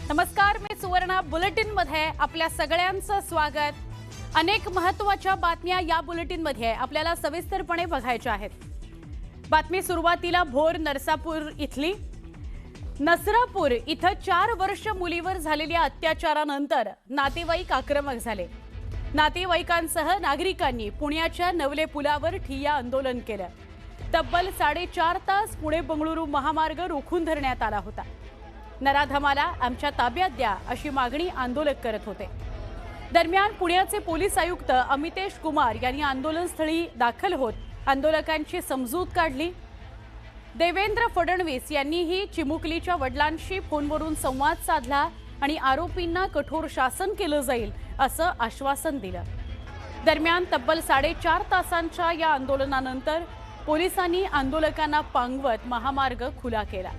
नमस्कार, मी सुवर्णा बुलेटिन मध्ये आपल्या सगळ्यांचं स्वागत। अनेक महत्त्वाच्या बातम्या या बुलेटिन मध्ये आपल्याला सविस्तरपणे बघायच्या आहेत। बातमी सुरुवातीला भोर नरसापूर इथली। नसरापूर इथं 4 वर्ष मुलीवर झालेल्या अत्याचारानंतर नातेवाईक आक्रमक झाले। नातेवाईकांसह नागरिकांनी पुण्याच्या नवले पुलावर ठिय्या आंदोलन केलं। तब्बल 4.5 तास पुणे बंगळुरू महामार्ग रोखून धरण्यात आला होता। नराधमाला आमच्या ताब्यात द्या अशी मागणी आंदोलक करत होते। दरम्यान पुण्याचे पोलीस आयुक्त अमितेश कुमार यांनी आंदोलनस्थळी दाखल होत आंदोलकांची समजूत काढली। देवेंद्र फडणवीस यांनीही चिमुकलीच्या वडिलांशी फोनवरून संवाद साधला आणि आरोपींना कठोर शासन केलं जाईल असं आश्वासन दिलं। दरम्यान तब्बल 4.5 तासांच्या या आंदोलनानंतर पोलिसांनी आंदोलकांना पांगवत महामार्ग खुला केला।